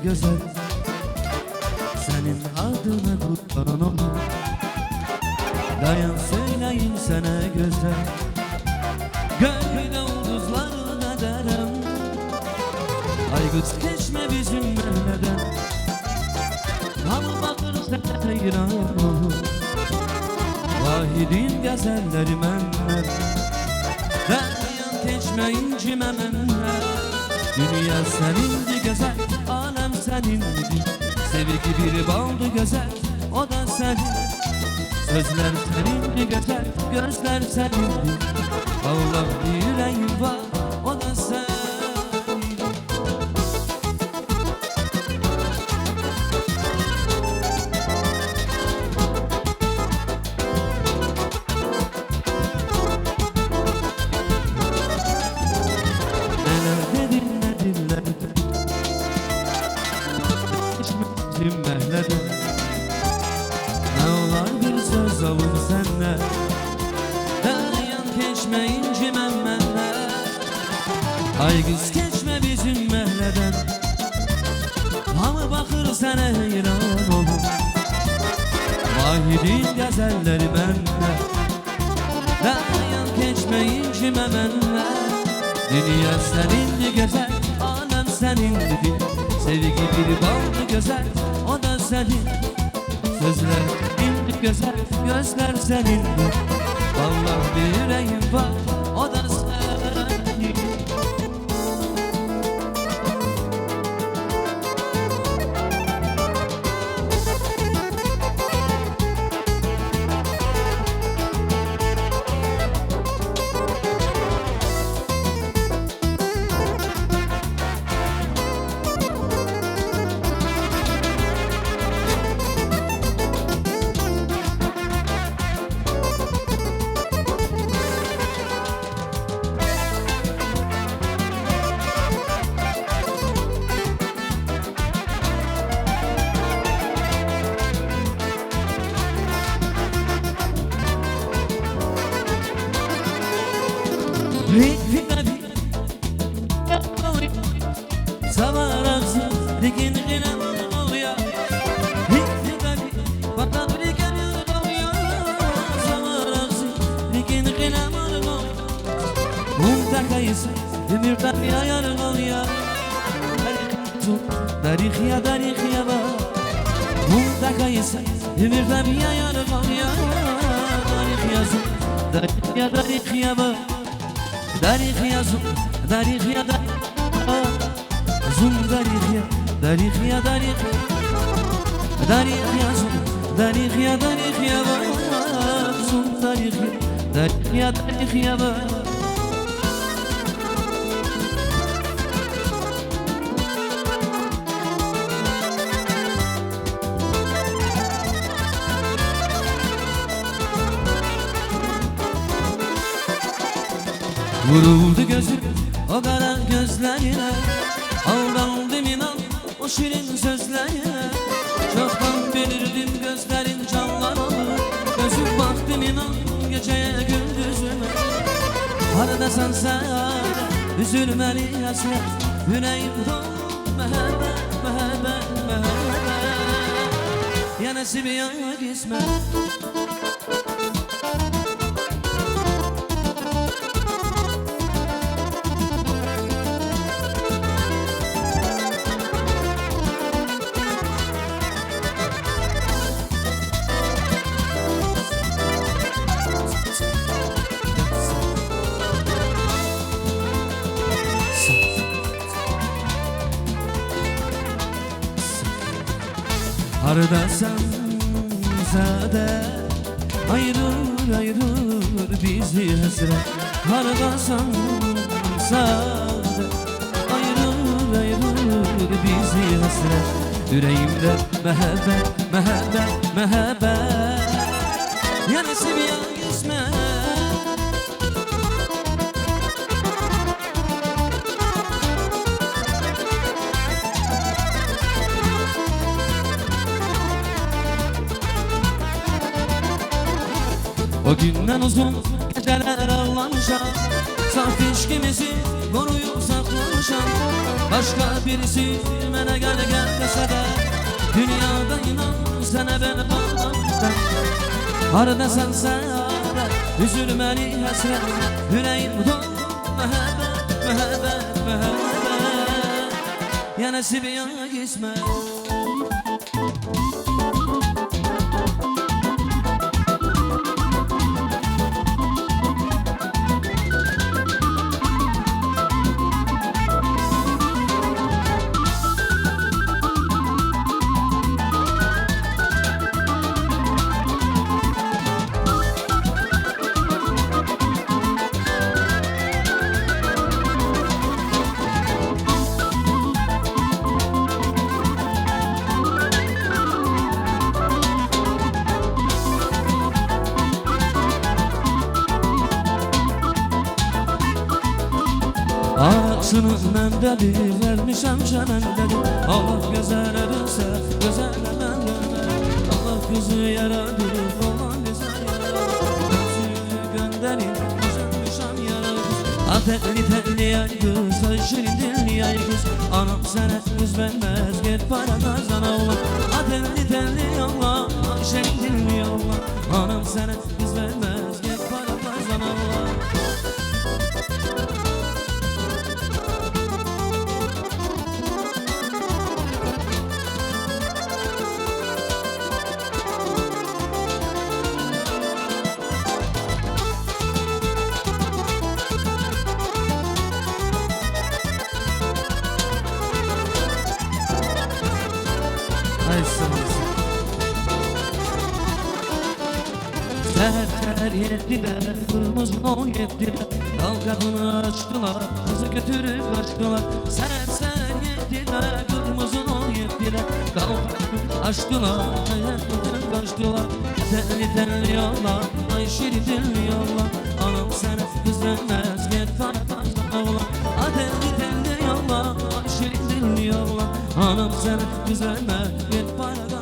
Güzel, senin adına kurban olayım. Dayan söyleyin sana güzel, gönlün ulduzlarına derem. Aygıt geçme bizim memleden, al bakır sen hayran olur. Vahidin güzelleri menler, dayan geçme incime menler. Dünya senindi güzel, alem senindi. Sevgi bir baldı güzel, o da senin. Sözler senindi güzel, gözler senindi. Allah yüreğim var, o da senin. Ne olar bir söz alın senden, dayan geçme incime menler. Ay kız geçme bizim mehleden, hamı bakır sana hayran olur. Vahidin güzelleri menler, dayan geçme incime menler. Dünya senindi güzel, alem senindi. Sevgi bir baldı güzel, o da senin. Sözler indi güzel, gözler senindi. Allah bir yüreğim var, o da senin. Ömürden bir ayarın ol ya, tarih ya tarih ya bak. Mutlakaysa ömürden bir ayarın ol ya, tarih yazın, tarih ya tarih ya bak. Tarih yazın, tarih ya tarih ya, zum tarih ya, tarih ya tarih. Tarih yazın, tarih ya tarih ya bak, zum tarih ya tarih ya bak. Vuruldu gözüm o kara gözlerine, aldandım inan o şirin sözlerine. Çoktan bilirdim gözlerin canlar olur, gözüm baktım inan geceye gündüzüme. Haradasın sen üzülmeli hasret, yüreğim dolu mehabbet mehabbet mehabbet. Yenesi bir yana gitme. Hardasan zade ayırır ayırır bizi hasret. Hardasan zade ayırır ayırır bizi hasret. Yüreğimde mehabbet mehabbet mehabbet. Yenisi bir yan gitme. O günden uzun geceler ağlamışam. Saf ilişkimizi koruyup saklamışam. Başka birisi bana gel gel dese de dünyada inan sana beni bağlamışam. Harda sen saadet üzülmeli hasret. Yüreğim dolu mehabbet mehabbet mehabbet. Yenesi bir yana gitme. Ağasının mendeli vermişem şemendeli. Allah güzel edilse güzel mendeli. Allah kızı yaradır olan güzel yaradır. Gözü gönderin üzülmüşem yaradır. Telli telli yay kız ay şirin dilli yay kız. Anam sana kız vermez git para kazana oğlan. Telli telli yolla ay şirin dilli yolla. Anam sana kız vermez git para kazana oğlan. Seher yettiler, kırmızı o yettiler. Dal kapını açtılar, kızı götürüp kaçtılar. Seher yettiler, kırmızı o yettiler. Dal kapını açtılar, kızı götürüp kaçtılar. Telli telli yollar, ay şirin telli yollar. Anam sana kız vermez, git para kazan oğlan. Telli telli yollar, ay şirin telli yollar. Anam sana kız vermez, git para kazan oğlan.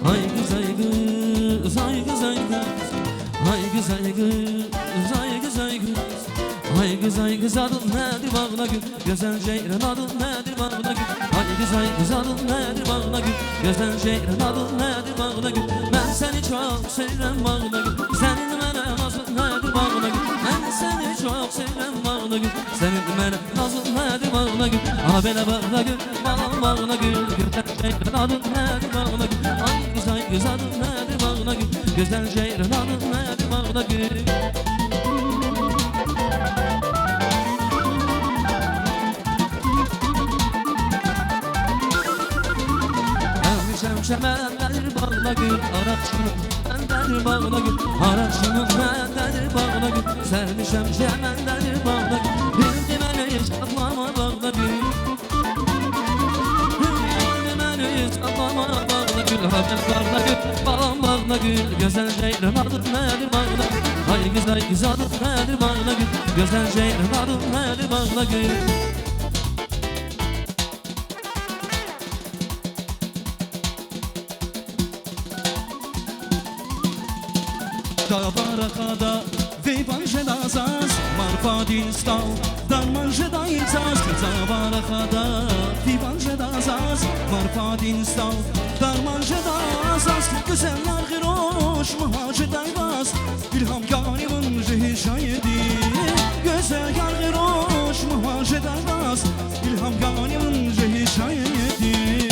Ay kız ay kız, ay kız ay kız. Ay kız ay kız, ay kız ay kız. Ay kız ay kız adın nedir bağına gül. Güzel şehrin adın nedir bağına gül. Ay kız ay kız adın nedir bağına gül. Güzel şehrin adın nedir bağına gül. Ben seni çok severim bağına gül. Senin bana nazın nedir bağına gül. Ben seni çok severim bağına gül. Senin bana nazın nedir bağına gül. Ama bana bağına gül, bana bağına gül. Güzel şehrin adın nedir bağına gül. Ay kız ay kız adın nedir bağına gül. Güzel şehrin adın nedir bağına gül. Şemendir bağına gül, araçının mendir bağına gül. Araçının mendir bağına gül. Sermişem şemendir bağına gül. bağda gül, bağım bağda gül. Güzel ceylan adın nedir bağda? Ay güzel kız adın nedir bağda gül? Güzel ceylan adın nedir bağda gül? Barakada wybanże da zas Marfadin stał Darmanże da i czas Barakada wybanże da zas Marfadin stał Darmanże da zas Güzeller giroş Muhacı dayvaz İlham garimin jihir şayedi Güzeller giroş Muhacı dayvaz İlham garimin jihir şayedi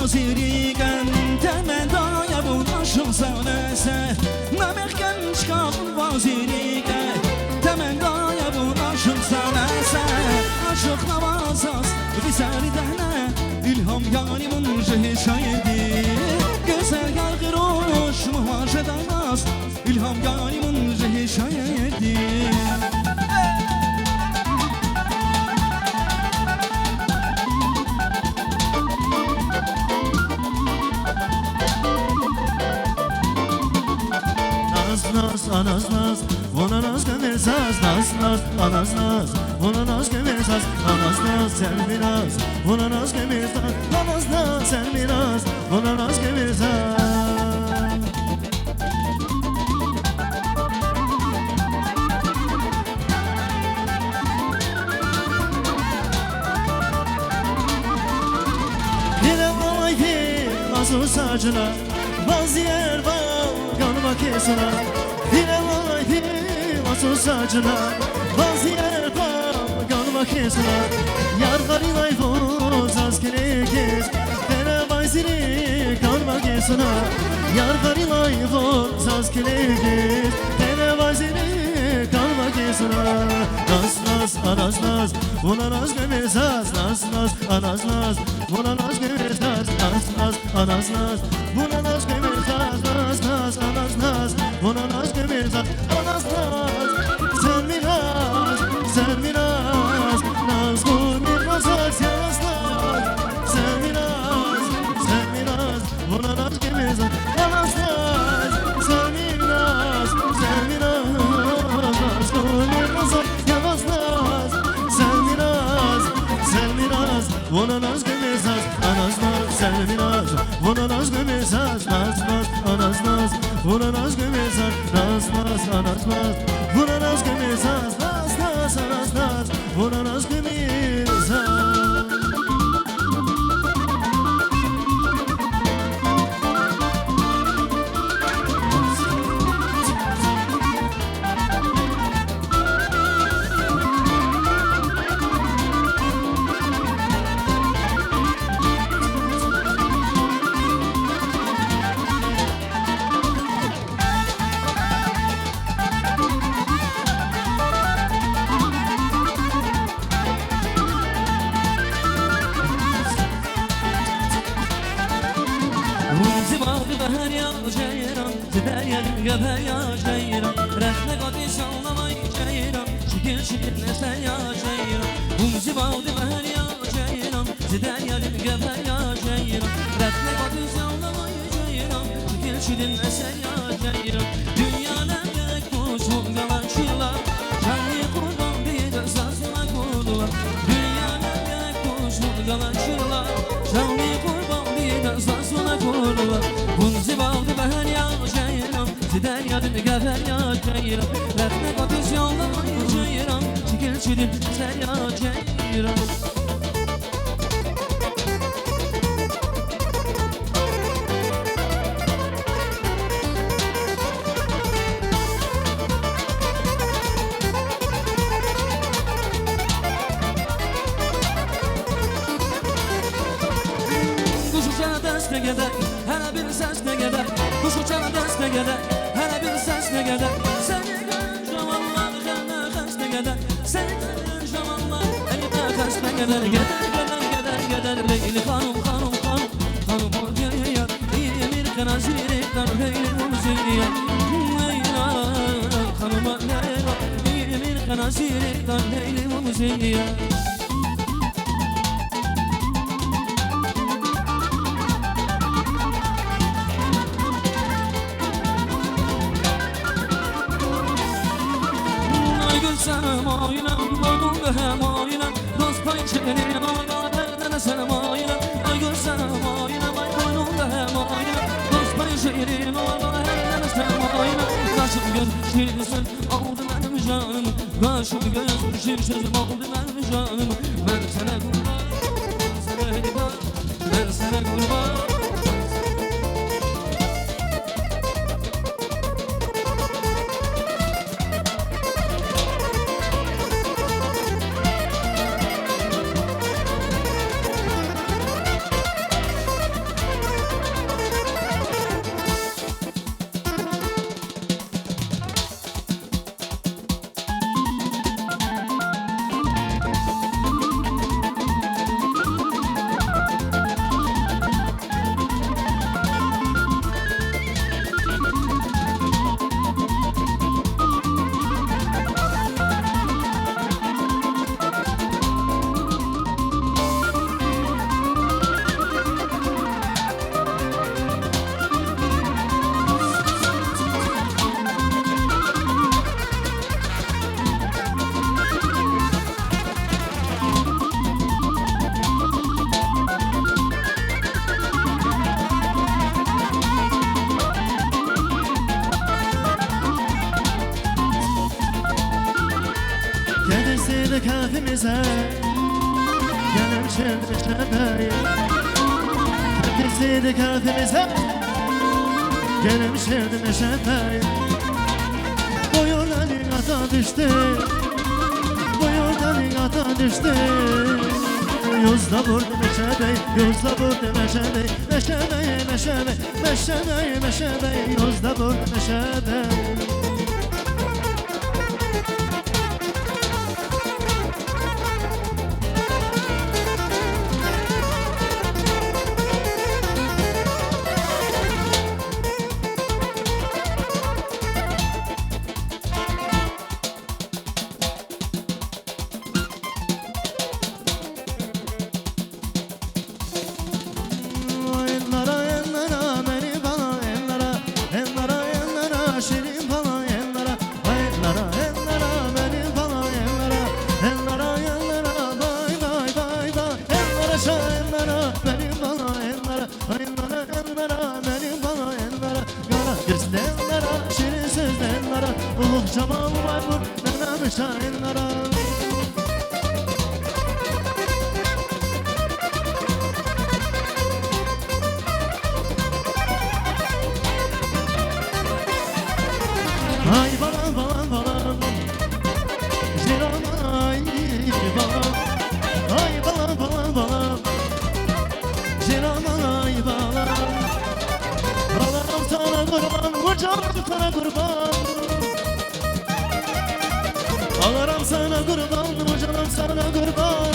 Vazirigen temedaya bulaşım sanese Namerken çıkabın vazirigen temedaya bulaşım sanese Aşık namazaz risali dehne İlham yanimin jehir şayedi Güzel yargıroş muhace daymaz İlham yanimin jehir şayedi Naz, anaz naz, ona naz gömersaz Naz, naz, anaz naz, ona naz gömersaz Anaz naz, sen biraz, ona naz gömersaz Anaz naz, sen biraz, ona naz gömersaz Yine valaydi, nasıl saçına Vaziyer var, kanıma kesine Yine valaydi, nasıl saçına Vaziyer var, kanıma kesine Yar garilay vuz, askere kes Dene vaziri, kanıma kesine Yar garilay vuz, askere kes Dene vaziri, kanıma kesine Naz, naz, anaz naz, ona naz gömersaz Naz, naz, anaz naz, ona naz gömersaz Naz, naz, anaz naz, buna naz gömersaz Naz, naz, anaz naz, ona naz gömersaz Anaz naz, sen biraz, sen biraz Naz gömersaz, sen naz sen biraz, sen biraz Buna naz gömersaz Anaz naz, sen biraz, sen biraz Naz gömersaz, yalnız naz Sen biraz, sen biraz Buna naz gömersaz Anaz naz, sen biraz Buna naz gömersaz Naz, naz, anaz naz Buna naz gömersaz Naz, naz, anaz naz Buna naz gömersaz Naz, naz, anaz naz Buna naz gömersaz Zibağdı bahar ya ceyran Zideryelim göber ya ceyran Refne kadi sallamay ceyran Şükür şükür neser ya ceyran Zibağdı bahar ya ceyran Zideryelim göber ya ceyran Refne kadi sallamay ceyran Şükür şükür neser ya ceyran Dünyada gerek kuşun galançılar Kendi kurban bir esasına kurdular Dünyada gerek kuşun galançılar Kendi kurban bir esasına kurdular Zibağdı bahar ya ceyran Zideryelim göber ya ceyran Refne kadi sallamay ceyran Şükür şükür neser ya ceyran ne gedək, hələ bir səs nə gedək Quş uçana dəst nə gedək, hələ bir səs nə gedək Səni görən cavanlar, gəlmə xəst nə gedək Səni görən cavanlar, əlimə xəst nə gedək Gedər, gedər, gedər, gedər Leyli xanım, xanım, xanım Xanım o göyər, iyi bir qına kanazirikten heylim zeyya Leyla kanıma Leyla Yemin kanazirikten heylim zeyya Gülsem aynen, babam da hem aynen Dost pay çekenin aynen, nereden sen aynen Ay gülsem aynen, babam da hem aynen Dost pay çekenin aynen, nereden sen aynen Kaşım göz şiirsin, aldı benim canım Kaşım göz şiirsin, aldı benim canım Ben sana kurban, ben sana hediye Ben sana kurban Gelirse kafemize Gelin çevre şebeyi Gelirse kafemize Gelin çevre şebeyi Bu yolların ata düştü Bu yolların ata düştü Yozda vurdu meşebeyi Yozda vurdu meşebeyi Meşebeyi meşebeyi Meşebeyi meşebeyi Yozda vurdu meşebeyi Şirin sözlenlere Uluh Cemal Maybur Mevlam şahinlere Ay balam balam balam Jiran ay balam Ay balam balam balam Jiran ay balam Balam sana kurban Canım sana kurban Ağlarım sana kurban, canım sana kurban